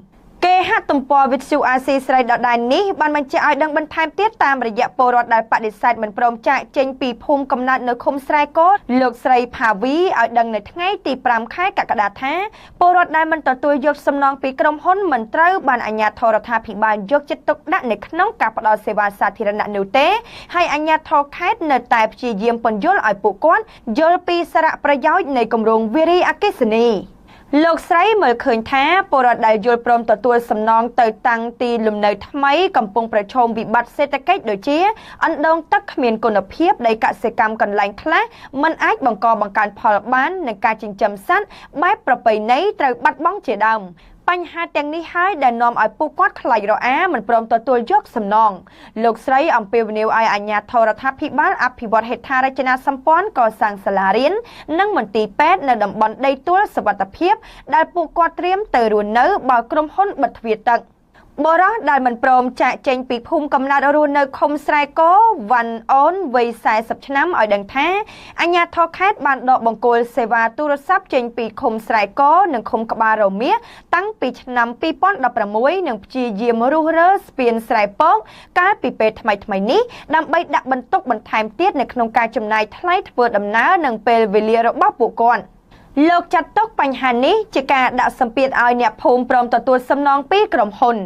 គេហទំព័រវិទ្យុអាស៊ីស្រីដដែលនេះបានបញ្ជាក់ឲ្យដឹងបន្ថែមទៀតតាមរយៈពលរដ្ឋដែលបដិសេធមិនព្រមចាកចេញពីភូមិកំណើតនៅឃុំស្រែកលោកស្រីផាវីឲ្យដឹងនៅថ្ងៃទី5ខែកក្កដាថាពលរដ្ឋដែលមិនទទួលយកសំណងពីក្រុមហ៊ុនមិនត្រូវបានអាជ្ញាធររដ្ឋាភិបាលយកចិត្តទុកដាក់នៅក្នុងការផ្តល់សេវាសាធារណៈនោះទេហើយអាជ្ញាធរខេត្តនៅតែព្យាយាមពន្យល់ឲ្យពួកគាត់យល់ពីសារៈប្រយោជន៍នៃគម្រោងវារីអគ្គិសនីលោកស្រីមើលឃើញថាពលរដ្ឋដែលយល់ព្រមទទួលសំណងទៅតាំងទីលំនៅថ្មីកំពុងប្រឈមវិបត្តិសេដ្ឋកិច្ចដូចជាអណ្ដូងទឹកគ្មានគុណភាពដីកសិកម្មកន្លែងខ្លះមិនអាចបង្កើនផលបាននិងការចិញ្ចឹមសត្វបែបប្រពៃណីត្រូវបាត់បង់ជាដើមបញ្ហាទាំងនេះហើយដែលនាំឲ្យពួកគាត់ខ្លាចរអាមិនព្រមទទួលយកសំណងលោកស្រីអំពាវនាវឲ្យអាជ្ញាធររដ្ឋាភិបាលអភិវឌ្ឍហេដ្ឋារចនាសម្ព័ន្ធកសាងសាលារៀននិងមន្ទីរពេទ្យនៅតំបន់ដីទួលសុវត្ថិភាពដែលពួកគាត់ត្រៀមទៅរស់នៅបើក្រុមហ៊ុនបិទទ្វារទឹកបរិះដែលមិនព្រមចាកចេញពីភូមិកំណើតរស់នៅឃុំស្រែកវ៉ាន់អូនវ័យ40ឆ្នាំឲ្យដឹងថាអាជ្ញាធរខេត្តបានដកបង្គោលសេវាទូរស័ព្ទចេញពីឃុំស្រែកនិងឃុំក្បាលរមៀសតាំងពីឆ្នាំ2016និងព្យាយាមរុះរើស្ពានស្រែពកកាលពីពេលថ្មីនេះដើម្បីដាក់បន្ទុកបន្ថែមទៀតនៅក្នុងការចំណាយថ្លៃធ្វើដំណើរនិងពេលវេលារបស់ពួកគាត់លោកចាត់ទុកបញ្ហានេះជាការដាក់សម្ពាធឲ្យអ្នកភូមិព្រមទទួលសំណងពីក្រុមហ៊ុន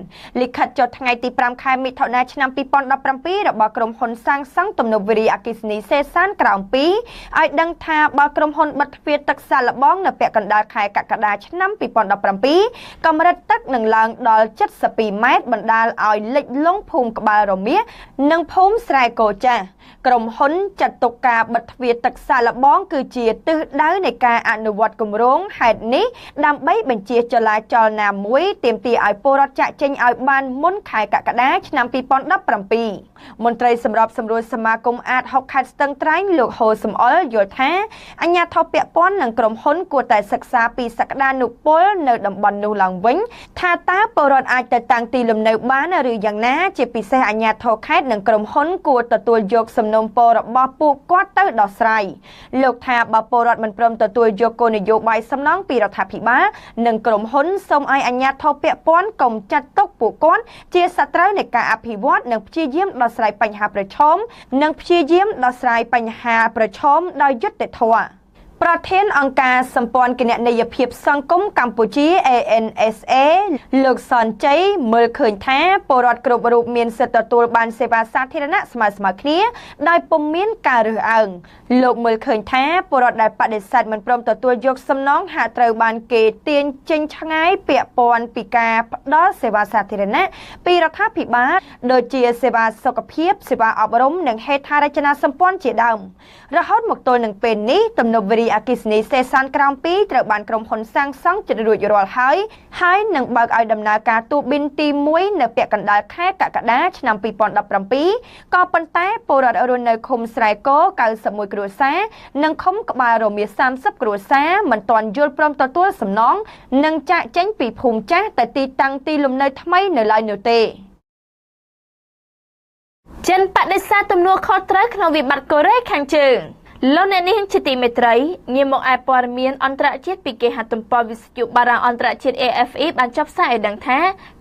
លិខិតចុះថ្ងៃទី5ខែមិថុនាឆ្នាំ2017របស់ក្រុមហ៊ុនសាងសង់ទំនប់វារីអគ្គិសនីសេសានក្រោម2ឲ្យដឹងថាបើក្រុមហ៊ុនបិទទ្វារទឹកសាកល្បងនៅពាក់កណ្ដាលខែកក្កដាឆ្នាំ2017កម្រិតទឹកនឹងឡើងដល់72ម៉ែត្របណ្ដាលឲ្យលិចលង់ភូមិក្បាលរមៀសនិងភូមិស្រែកោចាស់ក្រុមហ៊ុនចាត់ទុកការបិទទ្វារទឹកសាកល្បងគឺជាទិសដៅនៃការអនុវត្តគម្រោងហេតុនេះដើម្បីបញ្ជាចលាចលណាមួយទាមទារឲ្យពលរដ្ឋចាក់ចេញឲ្យបានមុនខែកក្កដាឆ្នាំ2017មន្ត្រីសម្របសម្រួលសមាគមអាត6ខេត្តស្ទឹងត្រែងលោកហូសំអល់យល់ថាអាជ្ញាធរពាក់ព័ន្ធនិងក្រុមហ៊ុនគួរតែសិក្សាពីសក្តានុពលនៅតំបន់នោះឡើងវិញថាតើពលរដ្ឋអាចទៅតាំងទីលំនៅបានឬយ៉ាងណាជាពិសេសអាជ្ញាធរខេត្តនិងក្រុមហ៊ុនគួរទទួលយកសំណុំពររបស់ពួកគាត់ទៅដោះស្រាយលោកថាបើពលរដ្ឋមិនព្រមទទួលយកគោលនយោបាយសំណងពីរដ្ឋាភិបាលនិងក្រុមហ៊ុនសូមឲ្យអាជ្ញាធរពាក់ព័ន្ធកុំចាត់ទុកពួកគាត់ជាសត្រូវនៃការអភិវឌ្ឍនិងព្យាយាមដោះស្រាយបញ្ហាប្រឈមដោយយុត្តិធម៌ប្រធានអង្គការសម្ព័ន្ធគណនេយ្យភាពសង្គមកម្ពុជា ANSA លោកសនជ័យមើលឃើញថាពលរដ្ឋគ្រប់រូបមានសិទ្ធិទទួលបានសេវាសាធារណៈស្មើៗគ្នាដោយពុំមានការរើសអើងលោកមើលឃើញថាពលរដ្ឋដែលបដិសេធមិនព្រមទទួលយកសំណងហាក់ត្រូវបានគេទាញចេញឆ្ងាយពាក់ព័ន្ធពីការផ្ដល់សេវាសាធារណៈពីរដ្ឋាភិបាលដូចជាសេវាសុខភាពសេវាអប់រំនិងហេដ្ឋារចនាសម្ព័ន្ធជាដើមរហូតមកទល់នឹងពេលនេះទំនប់វារីអគ្គិសនីសេសានក្រោម2ត្រូវបានក្រុមហ៊ុនសាងសង់ជិតរួចរាល់ហើយនឹងបើកឲ្យដំណើរការទូប៊ីនទី1នៅពាក់កណ្ដាលខែកក្កដាឆ្នាំ2017ក៏ប៉ុន្តែពលរដ្ឋរស់នៅឃុំស្រែក91គ្រួសារនិងឃុំក្បាលរមៀស30គ្រួសារមិនទាន់យល់ព្រមទទួលសំណងនិងចាកចេញពីភូមិចាស់ទៅទីតាំងទីលំនៅថ្មីនៅឡើយនោះទេចិនបដិសេធទំនួលខុសត្រូវក្នុងវិបត្តិកូរ៉េខាងជើង លោកអ្នកនាងជាទីមេត្រីងាកមកឯព័ត៌មានអន្តរជាតិពីគេហទំព័រវិទ្យុបារាំងអន្តរជាតិ AFE បានចុះផ្សាយឲ្យដឹងថា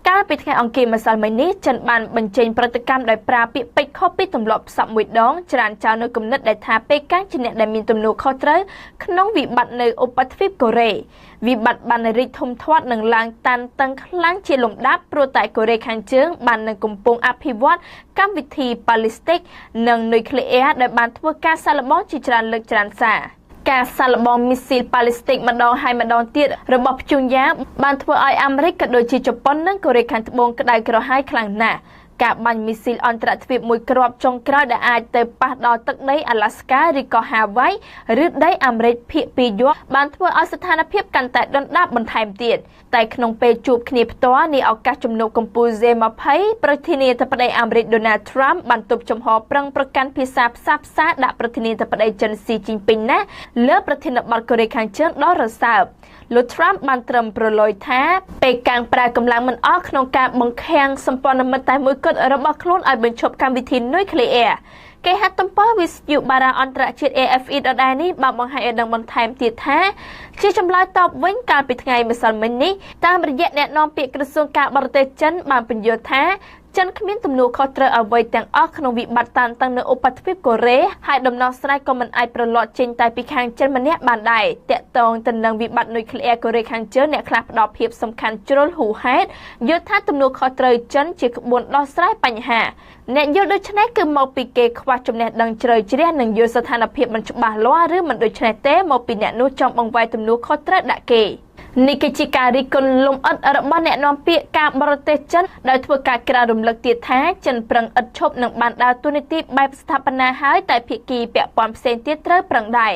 កាលពីថ្ងៃអង្គារម្សិលមិញនេះចិនបានបញ្ចេញប្រតិកម្មដោយប្រើពាក្យពេចន៍ខុសពីទម្លាប់ផ្សព្វមួយដងច្រានចោលនៅគំនិតដែលថាប៉េកាំងជាអ្នកដែលមានទំនួលខុសត្រូវក្នុងវិបត្តិនៅឧបទ្វីបកូរ៉េវិបត្តិបានរីកធំធាត់និងឡើងតានតឹងខ្លាំងជាលំដាប់ព្រោះតែកូរ៉េខាងជើងបាននឹងកំពុងអភិវឌ្ឍកម្មវិធីប៉ាឡេស្ទិកនិងនុយក្លេអ៊ែរដែលបានធ្វើការសាកល្បងជាច្រើនលើកច្រើនសារការសាកល្បងមីស៊ីលប៉ាឡេស្ទិកម្ដងហើយម្ដងទៀតរបស់ព្យុងយ៉ាងបានធ្វើឲ្យអាមេរិកក៏ដូចជាជប៉ុននិងកូរ៉េខាងត្បូងក្តៅក្រហាយខ្លាំងណាស់ការបាញ់មីស៊ីលអន្តរទ្វីបមួយគ្រាប់ចុងក្រោយដែលអាចទៅប៉ះដល់ទឹកដីអាឡាស្កាឬក៏ហាវ៉ៃឬដីអាមេរិកភាគពីរយប់បានធ្វើឲ្យស្ថានភាពកាន់តែដុនដាបបន្ថែមទៀតតែក្នុងពេលជួបគ្នាផ្ទាល់នៃឱកាសជំនួបកម្ពុជា G20 ប្រធានាធិបតីអាមេរិក Donald Trump បានទប់ចំហប្រឹងប្រកាន់ភាសាផ្សះផ្សាដាក់ប្រធានាធិបតីចិន Xi Jinping ណាលើប្រធានបទកូរ៉េខាងជើងដ៏រសើបលោក Trump បានត្រឹមប្រឡយថាពេលកាំងប្រើកម្លាំងមិនអស់ក្នុងការបង្ខាំងសម្ព័ន្ធមិត្តតែមួយគត់របស់ខ្លួនឲ្យបញ្ឈប់កម្មវិធីនុយក្លេអ៊ែរគេហទំព័រវិទ្យុបារាំងអន្តរជាតិ AFE ដដែលនេះបានបង្ហាញឲ្យដឹងបន្ថែមទៀតថាជាចម្លើយតបវិញកាលពីថ្ងៃម្សិលមិញនេះតាមរយៈអ្នកនាំពាក្យក្រសួងការបរទេសចិនបានបញ្យល់ថាចិនគ្មានទំនួលខុសត្រូវអ្វីទាំងអស់ក្នុងវិបត្តិតានតឹងនៅឧបទ្វីបកូរ៉េហើយដំណោះស្រាយក៏មិនអាចប្រឡត់ចេញតែពីខាងចិនម្នាក់បានដែរតាក់ទងទៅនឹងវិបត្តិនុយក្លេអ៊ែរកូរ៉េខាងជើងអ្នកខ្លះផ្ដល់ភាពសំខាន់ជ្រុលហួសហេតុយល់ថាទំនួលខុសត្រូវចិនជាក្បួនដោះស្រាយបញ្ហាអ្នកយល់ដូច្នេះគឺមកពីគេខ្វះចំណេះដឹងជ្រៅជ្រះនិងយល់ស្ថានភាពមិនច្បាស់លាស់ឬមិនដូច្នេះទេមកពីអ្នកនោះចង់បង្វែរទំនួលខុសត្រូវដាក់គេនេះគឺជាការរិះគន់លំអិតរបស់អ្នកនាំពាក្យការបរទេសចិនដោយធ្វើការក្រានរំលឹកទៀតថាចិនប្រឹងឥតឈប់នឹងបានដើរតួនាទីបែបស្ថាបនាហើយតែភាគីពាក់ព័ន្ធផ្សេងទៀតត្រូវប្រឹងដែរ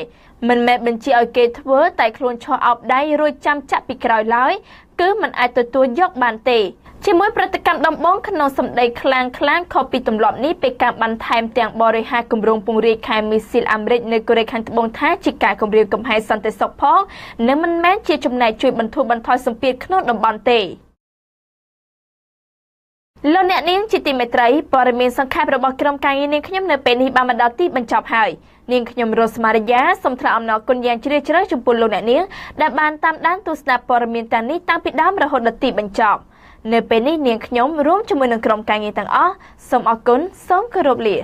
មិនមែនបញ្ជាឲ្យគេធ្វើតែខ្លួនឈរអោបដៃរួចចាំចាក់ពីក្រោយឡើយគឺមិនអាចទទួលយកបានទេជាមួយប្រតិកម្មដំបងក្នុងសម្ដីខ្លាំងខុសពីទម្លាប់នេះពេលការបានថែមទាំងបរិហាគម្រោងពង្រាយខែមីស៊ីលអាមេរិកនៅកូរ៉េខាងត្បូងថាជាការគម្រាមកំហែងសន្តិសុខផងនិងមិនមែនជាចំណែកជួយបន្ធូរបន្ថយសម្ពាធក្នុងតំបន់ទេលោកអ្នកនាងជាទីមេត្រីព័ត៌មានសង្ខេបរបស់ក្រុមការងារនាងខ្ញុំនៅពេលនេះបានមកដល់ទីបញ្ចប់ហើយនាងខ្ញុំរស់មារយាសូមថ្លែងអំណរគុណយ៉ាងជ្រាលជ្រៅចំពោះលោកអ្នកនាងដែលបានតាមដានទស្សនាព័ត៌មានទាំងនេះតាំងពីដើមរហូតដល់ទីបញ្ចប់នៅពេលនេះនាងខ្ញុំរួមជាមួយនឹងក្រុមការងារទាំងអស់សូមអរគុណសូមគោរពលា